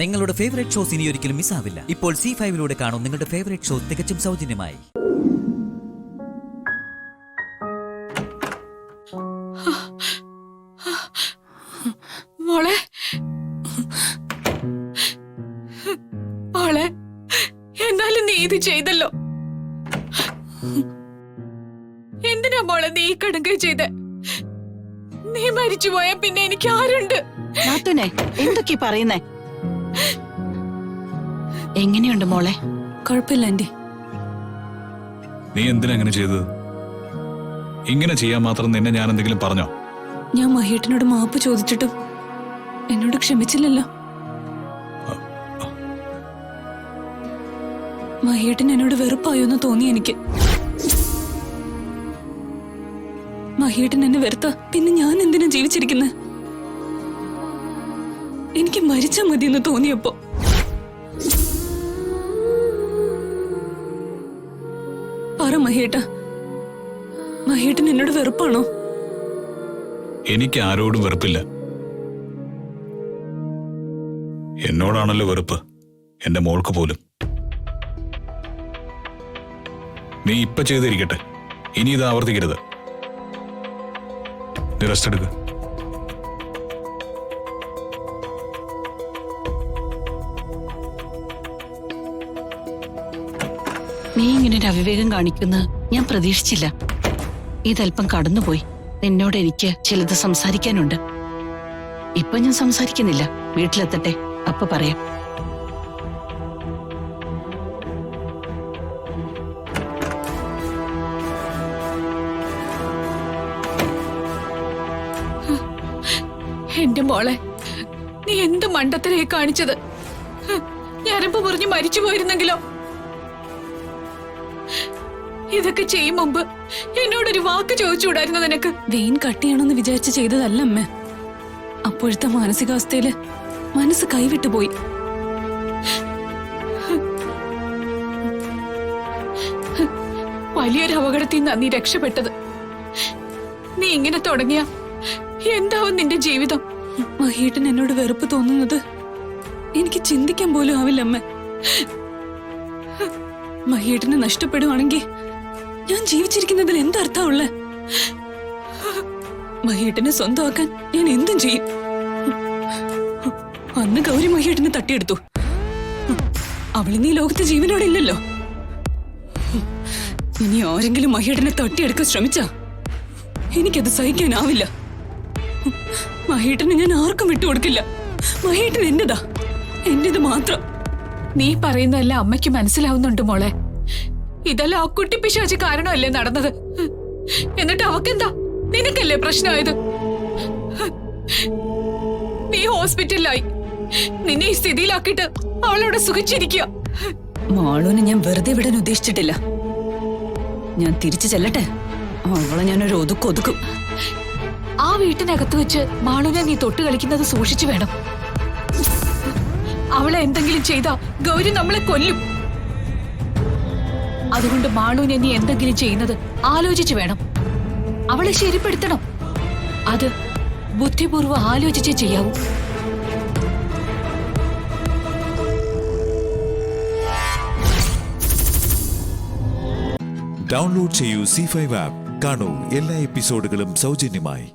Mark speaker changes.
Speaker 1: നിങ്ങളുടെ favourite shows ഇനി ഒരിക്കലും മിസ്സാവില്ല. ഇപ്പോൾ C5-ലൂടെ കാണും നിങ്ങളുടെ ഫേവറേറ്റ് ഷോ തികച്ചും സൗജന്യമായി.
Speaker 2: മോളെ മോളെ എന്നാലും നീ ഇത് ചെയ്തല്ലോ. എന്തിനാ മോളെ നീ ഈ കടുങ്കൈ ചെയ്ത? നീ മരിച്ചുപോയാ പിന്നെ എനിക്ക് ആരുണ്ട്?
Speaker 3: എന്തൊക്കെ പറയുന്നേ? എങ്ങനെയുണ്ട് മോളെ?
Speaker 2: കുഴപ്പമില്ല ആന്റി.
Speaker 4: നീ എന്തിനാ അങ്ങനെ ചെയ്തത്? ഇങ്ങനെ ചെയ്യാൻ മാത്രം നിന്നെ ഞാൻ എന്തെങ്കിലും പറഞ്ഞോ?
Speaker 2: ഞാൻ മഹേട്ടനോട് മാപ്പ് ചോദിച്ചിട്ടും എന്നോട് ക്ഷമിച്ചില്ലല്ലോ. മഹേട്ടൻ എന്നോട് വെറുപ്പായോന്ന് തോന്നി എനിക്ക്. മഹേട്ടൻ എന്നെ വെറുത്ത പിന്നെ ഞാൻ എന്തിനാ ജീവിച്ചിരിക്കുന്നത്? എനിക്ക് മരിച്ചാ മതിയെന്ന് തോന്നിയപ്പോ പറ മഹേട്ട, മഹേട്ടൻ എന്നോട് വെറുപ്പാണോ?
Speaker 4: എനിക്ക് ആരോടും വെറുപ്പില്ല. എന്നോടാണല്ലോ വെറുപ്പ്, എന്റെ മോൾക്ക് പോലും. നീ ഇപ്പൊ ചെയ്തിരിക്കട്ടെ, ഇനി ഇത് ആവർത്തിക്കരുത്. നീ റെസ്റ്റ് എടുക്ക.
Speaker 3: നീ ഇങ്ങനെ ഒരു അവിവേകം കാണിക്കുന്ന ഞാൻ പ്രതീക്ഷിച്ചില്ല. ഇതല്പം കടന്നുപോയി. നിന്നോട് എനിക്ക് ചിലത് സംസാരിക്കാനുണ്ട്. ഇപ്പൊ ഞാൻ സംസാരിക്കുന്നില്ല, വീട്ടിലെത്തട്ടെ, അപ്പൊ പറയാം.
Speaker 2: എന്റെ മോളെ, നീ എന്ത് മണ്ടത്തരയെ കാണിച്ചത്? ഞരമ്പ് മുറിഞ്ഞ് മരിച്ചു പോയിരുന്നെങ്കിലോ? ഇതൊക്കെ ചെയ്യും മുമ്പ് എന്നോടൊരു വാക്ക് ചോദിച്ചുകൂടായിരുന്നു നിനക്ക്? വെയിൻ കട്ട് ചെയ്യണമെന്ന് വിചാരിച്ച് ചെയ്തതല്ല അമ്മ. അപ്പോഴത്തെ മാനസികാവസ്ഥയില് മനസ്സ് കൈവിട്ടുപോയി. വലിയൊരു അപകടത്തിൽ നിന്നാ നീ രക്ഷപ്പെട്ടത്. നീ ഇങ്ങനെ തുടങ്ങിയ എന്താവും നിന്റെ ജീവിതം? മഹേട്ടൻ എന്നോട് വെറുപ്പ് തോന്നുന്നത് എനിക്ക് ചിന്തിക്കാൻ പോലും ആവില്ല അമ്മ. മഹേട്ടനെ നഷ്ടപ്പെടുവാണെങ്കിൽ ഞാൻ ജീവിച്ചിരിക്കുന്നതിൽ എന്തർത്ഥമുള്ള? മഹേട്ടനെ സ്വന്തമാക്കാൻ ഞാൻ എന്തും ചെയ്യും. അന്ന് ഗൗരി മഹേട്ടനെ തട്ടിയെടുത്തു. അവളിന്ന് ഈ ലോകത്ത് ജീവനോടെ ഇല്ലല്ലോ. ഇനി ആരെങ്കിലും മഹേട്ടനെ തട്ടിയെടുക്കാൻ ശ്രമിച്ചാ എനിക്കത് സഹിക്കാനാവില്ല. മഹേട്ടനെ ഞാൻ ആർക്കും വിട്ടുകൊടുക്കില്ല. മഹേട്ടൻ എന്റേതാ, എന്റേത് മാത്രം. നീ പറയുന്നതെല്ലാം അമ്മയ്ക്ക് മനസ്സിലാവുന്നുണ്ട് മോളെ. ഇതെല്ലാം ആ കുട്ടി പിശാച് കാരണമല്ലേ നടന്നത്? എന്നിട്ട് അവക്കെന്താ? നിനക്കല്ലേ പ്രശ്നമായത്? നീ ഹോസ്പിറ്റലിലായി. നിന്നെ ഈ സ്ഥിതിയിലാക്കിയിട്ട് അവളോട് സുഖിച്ചിരിക്കുക. മാളൂനെ ഞാൻ വെറുതെ വിടാൻ ഉദ്ദേശിച്ചിട്ടില്ല. ഞാൻ തിരിച്ചു ചെല്ലട്ടെ, അവളെ ഞാനൊരു ഒതുക്കും. ആ വീട്ടിനകത്ത് വെച്ച് മാളൂനെ നീ തൊട്ട് കളിക്കുന്നത് സൂക്ഷിച്ചു വേണം. അവളെ എന്തെങ്കിലും ചെയ്താ ഗൗരി നമ്മളെ കൊല്ലും. അതുകൊണ്ട് മാളൂനെ നീ എന്തെങ്കിലും ചെയ്യുന്നത് ആലോചിച്ചു വേണം. അവളെ ശരിപ്പെടുത്തണം. അത് ബുദ്ധിപൂർവ്വം ആലോചിച്ചേ ചെയ്യാവൂ.
Speaker 5: ഡൗൺലോഡ് ചെയ്യൂ C5 ആപ്പ്. കാണൂ എല്ലാ എപ്പിസോഡുകളും സൗജന്യമായി.